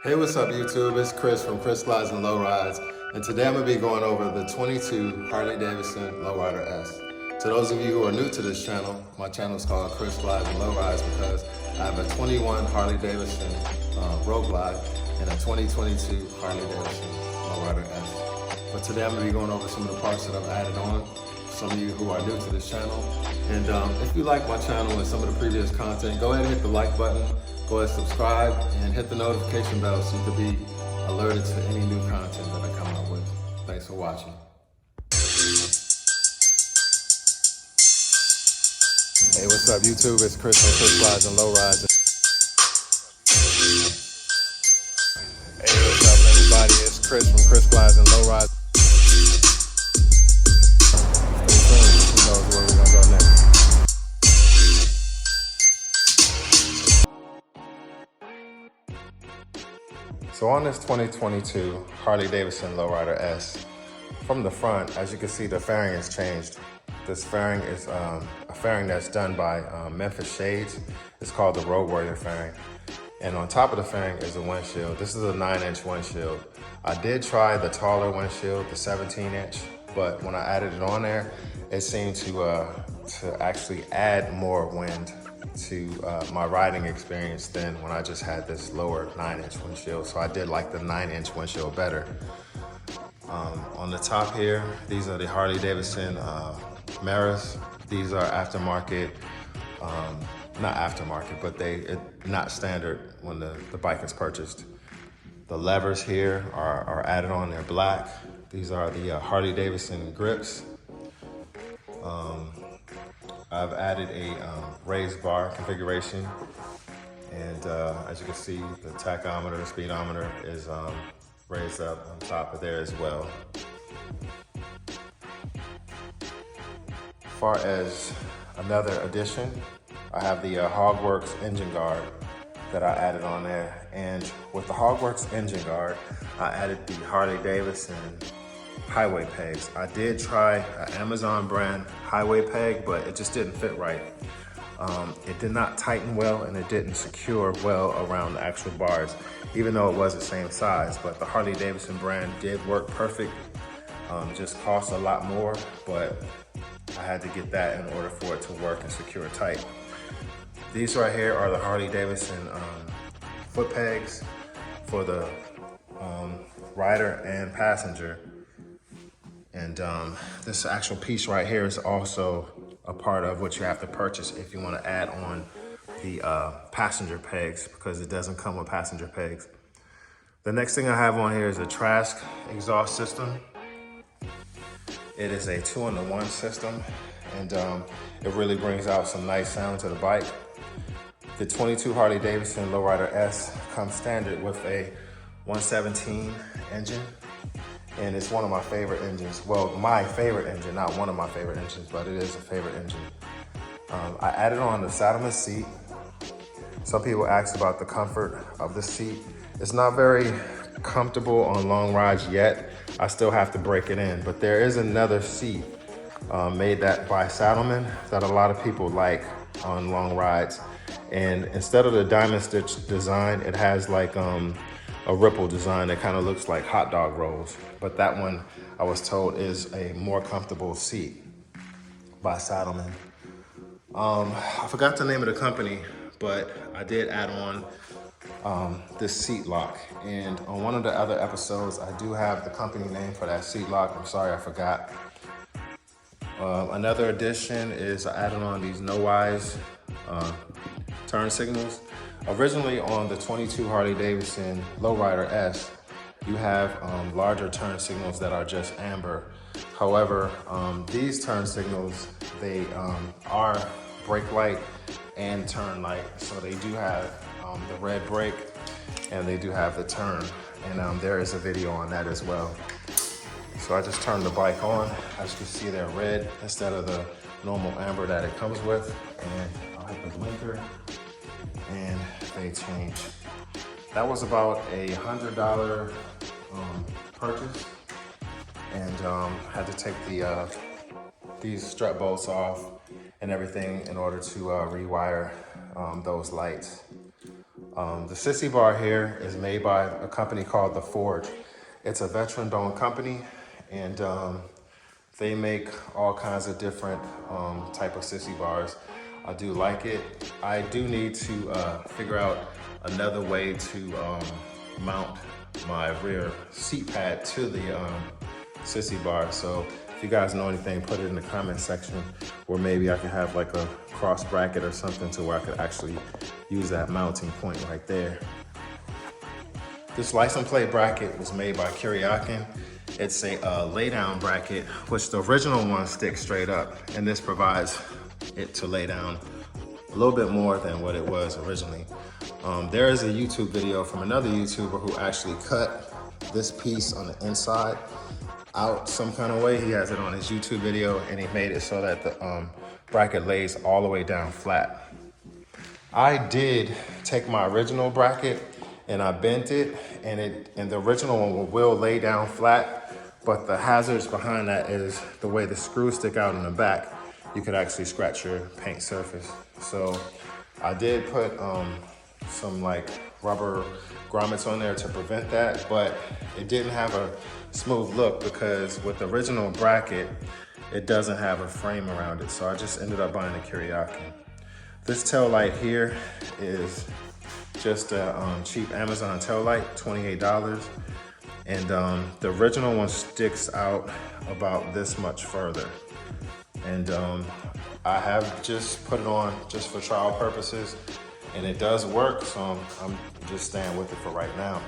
Hey, what's up YouTube? It's Chris from Chris Slides and Lowrides, and today I'm going to be going over the 22 Harley-Davidson Lowrider S. To those of you who are new to this channel, my channel is called Chris Slides and Lowrides because I have a 21 Harley-Davidson Road Glide and a 2022 Harley-Davidson Lowrider S. But today I'm going to be going over some of the parts that I've added on. Some of you who are new to this channel. And if you like my channel and some of the previous content, go ahead and hit the like button, go ahead and subscribe, and hit the notification bell so you can be alerted to any new content that I come out with. Thanks for watching. Hey, what's up YouTube? It's Chris from Chris Slides and Lowrides. Hey, what's up everybody? It's Chris from Chris Slides and Lowrides. Where we're gonna go next. So on this 2022 Harley-Davidson Lowrider S, from the front, as you can see, the fairing has changed. This fairing is a fairing that's done by Memphis Shades. It's called the Road Warrior fairing. And on top of the fairing is a windshield. This is a 9-inch windshield. I did try the taller windshield, the 17-inch, but when I added it on there, it seemed to actually add more wind to my riding experience than when I just had this lower 9-inch windshield. So I did like the 9-inch windshield better. On the top here, these are the Harley-Davidson mirrors. These are aftermarket, not aftermarket, but not standard when the bike is purchased. The levers here are added on, they're black. These are the Harley-Davidson grips. I've added a raised bar configuration, and as you can see, the tachometer, speedometer is raised up on top of there as well. As far as another addition, I have the Hogworks engine guard that I added on there, and with the Hogworks engine guard, I added the Harley-Davidson highway pegs. I did try an Amazon brand highway peg, but it just didn't fit right. It did not tighten well, and it didn't secure well around the actual bars, even though it was the same size. But the Harley-Davidson brand did work perfect. Just cost a lot more, but I had to get that in order for it to work and secure tight. These right here are the Harley-Davidson foot pegs for the rider and passenger. And this actual piece right here is also a part of what you have to purchase if you want to add on the passenger pegs, because it doesn't come with passenger pegs. The next thing I have on here is a Trask exhaust system. It is a 2-in-1 system, and it really brings out some nice sound to the bike. The 22 Harley-Davidson Lowrider S comes standard with a 117 engine. And it's one of my favorite engines. Well, my favorite engine, not one of my favorite engines, but it is a favorite engine. I added on the Saddleman seat. Some people ask about the comfort of the seat. It's not very comfortable on long rides yet. I still have to break it in, but there is another seat made by Saddlemen that a lot of people like on long rides. And instead of the diamond stitch design, it has like a ripple design that kind of looks like hot dog rolls. But that one, I was told, is a more comfortable seat by Saddlemen. I forgot the name of the company, but I did add on this seat lock. And on one of the other episodes, I do have the company name for that seat lock. I'm sorry, I forgot. Another addition is I added on these Neowise turn signals. Originally on the 22 Harley-Davidson Lowrider S, you have larger turn signals that are just amber. However, these turn signals, they are brake light and turn light. So they do have the red brake, and they do have the turn. And there is a video on that as well. So I just turned the bike on. As you can see, they're red instead of the normal amber that it comes with. And I'll hit the blinker, and they change. That was about a $100 purchase, and had to take these strut bolts off and everything in order to rewire those lights. The Sissy Bar here is made by a company called Theforge. It's a veteran-owned company, and they make all kinds of different type of Sissy Bars. I do like it. I do need to figure out another way to mount my rear seat pad to the Sissy Bar. So if you guys know anything, put it in the comment section, or maybe I could have like a cross bracket or something to where I could actually use that mounting point right there. This license plate bracket was made by Kuryakyn. It's a lay down bracket, which the original one sticks straight up, and this provides it to lay down a little bit more than what it was originally. There is a YouTube video from another YouTuber who actually cut this piece on the inside out some kind of way. He has it on his YouTube video, and he made it so that the bracket lays all the way down flat. I did take my original bracket and I bent it, and the original one will lay down flat, but the hazards behind that is the way the screws stick out in the back. You could actually scratch your paint surface. So I did put some like rubber grommets on there to prevent that, but it didn't have a smooth look because with the original bracket, it doesn't have a frame around it. So I just ended up buying a Kuryakyn. This tail light here is just a cheap Amazon tail light, $28. And the original one sticks out about this much further. And I have just put it on just for trial purposes, and it does work, so I'm just staying with it for right now.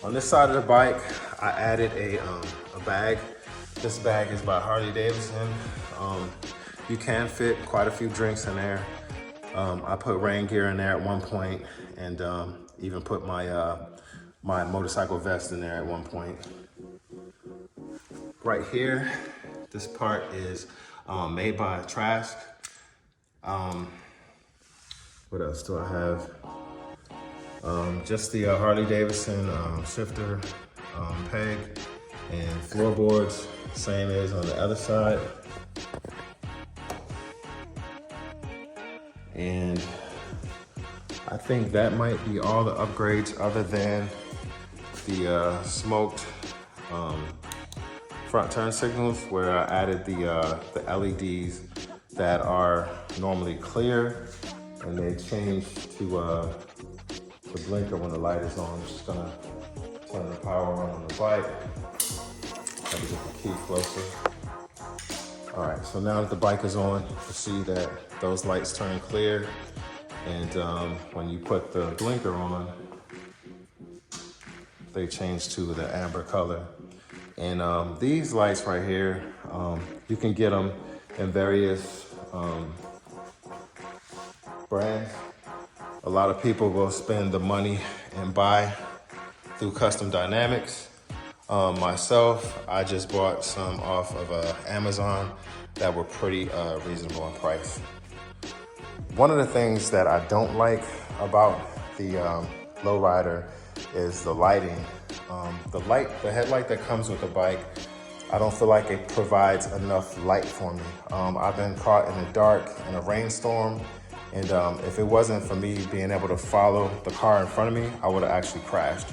On this side of the bike, I added a bag. This bag is by Harley-Davidson. You can fit quite a few drinks in there. I put rain gear in there at one point, and even put my my motorcycle vest in there at one point. Right here, this part is made by Trask. What else do I have? Just the Harley-Davidson shifter peg and floorboards, same as on the other side. And I think that might be all the upgrades other than the smoked front turn signals, where I added the LEDs that are normally clear, and they changed to the blinker when the light is on. I'm just gonna turn the power on the bike. Try to get the key closer. All right, so now that the bike is on, you see that those lights turn clear, and when you put the blinker on, they change to the amber color. And these lights right here, you can get them in various brands. A lot of people will spend the money and buy through Custom Dynamics. Myself, I just bought some off of Amazon that were pretty reasonable in price. One of the things that I don't like about the Lowrider is the lighting. The headlight that comes with the bike, I don't feel like it provides enough light for me. I've been caught in the dark in a rainstorm, and if it wasn't for me being able to follow the car in front of me, I would have actually crashed.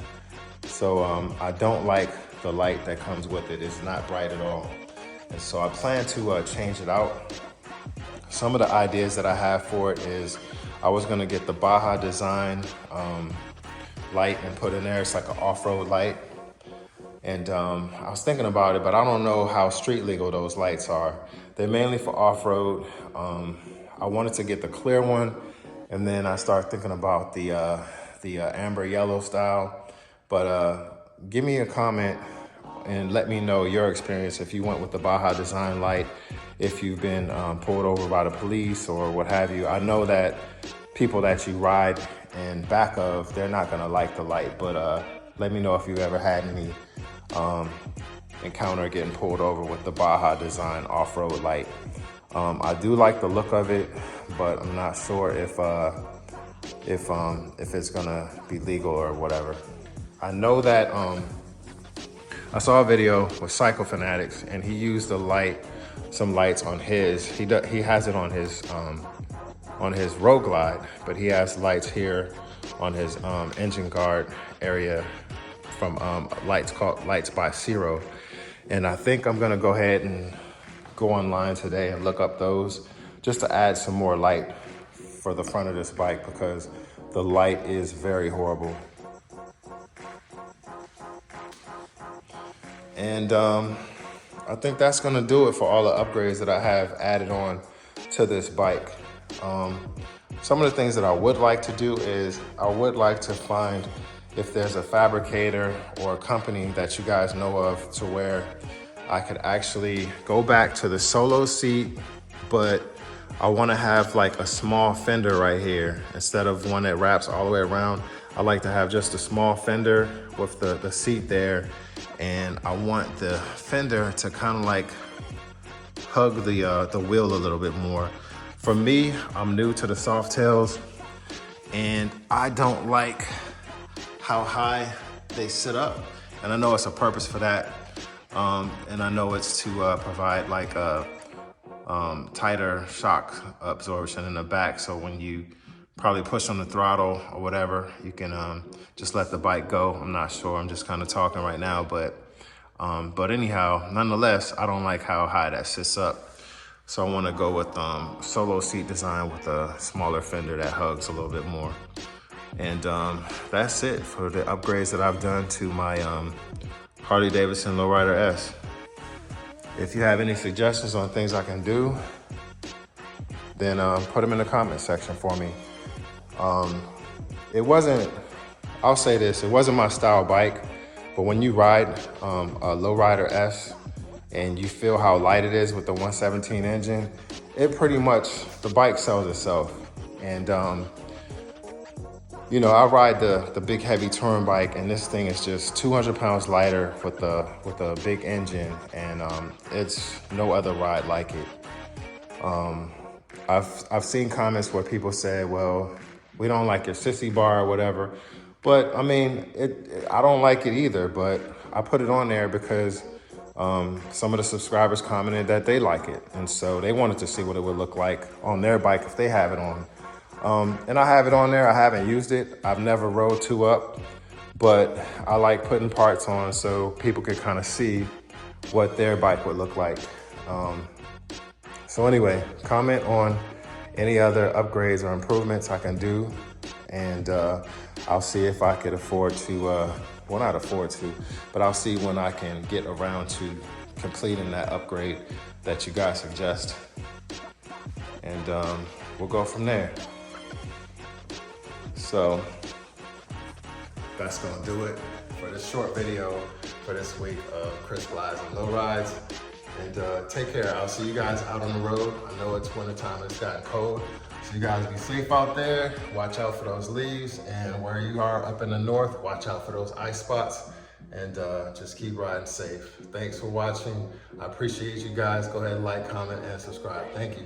So I don't like the light that comes with it. It's not bright at all. And so I plan to change it out. Some of the ideas that I have for it is I was gonna get the Baja Design light and put in there. It's like an off-road light. And I was thinking about it, but I don't know how street legal those lights are. They're mainly for off-road. I wanted to get the clear one, and then I started thinking about the amber yellow style. But give me a comment and let me know your experience if you went with the Baja Design light, if you've been pulled over by the police or what have you. I know that people that you ride in back of, they're not gonna like the light, but let me know if you ever had any encounter getting pulled over with the Baja Design off-road light. I do like the look of it, but I'm not sure if it's gonna be legal or whatever. I know that I saw a video with Psycho Fanatics, and he used some lights on his. He has it on his on his Road Glide, but he has lights here on his engine guard area from lights called Lights by Zero. And I think I'm gonna go ahead and go online today and look up those just to add some more light for the front of this bike, because the light is very horrible. And I think that's gonna do it for all the upgrades that I have added on to this bike. Some of the things that I would like to do is I would like to find if there's a fabricator or a company that you guys know of to where I could actually go back to the solo seat, but I want to have like a small fender right here instead of one that wraps all the way around. I like to have just a small fender with the seat there, and I want the fender to kind of like hug the wheel a little bit more. For me, I'm new to the Softails, and I don't like how high they sit up. And I know it's a purpose for that. And I know it's to provide like a tighter shock absorption in the back. So when you probably push on the throttle or whatever, you can just let the bike go. I'm not sure, I'm just kind of talking right now, but anyhow, nonetheless, I don't like how high that sits up. So I want to go with solo seat design with a smaller fender that hugs a little bit more. And that's it for the upgrades that I've done to my Harley-Davidson Lowrider S. If you have any suggestions on things I can do, then put them in the comment section for me. I'll say this, it wasn't my style bike, but when you ride a Lowrider S and you feel how light it is with the 117 engine, it pretty much, the bike sells itself. And you know, I ride the big heavy touring bike, and this thing is just 200 pounds lighter with a big engine, and it's no other ride like it. I've seen comments where people say, well, we don't like your Sissy Bar or whatever, but I mean, I don't like it either, but I put it on there because some of the subscribers commented that they like it, and so they wanted to see what it would look like on their bike if they have it on. And I have it on there. I haven't used it. I've never rode 2-up, but I like putting parts on so people could kind of see what their bike would look like. So anyway, comment on any other upgrades or improvements I can do, and I'll see if I could afford to, well, not afford to, but I'll see when I can get around to completing that upgrade that you guys suggest, and we'll go from there. So that's gonna do it for this short video for this week of Chris Glides and Low Rides. And take care. I'll see you guys out on the road. I know it's wintertime and it's gotten cold. So you guys be safe out there. Watch out for those leaves. And where you are up in the north, watch out for those ice spots. And just keep riding safe. Thanks for watching. I appreciate you guys. Go ahead and like, comment, and subscribe. Thank you.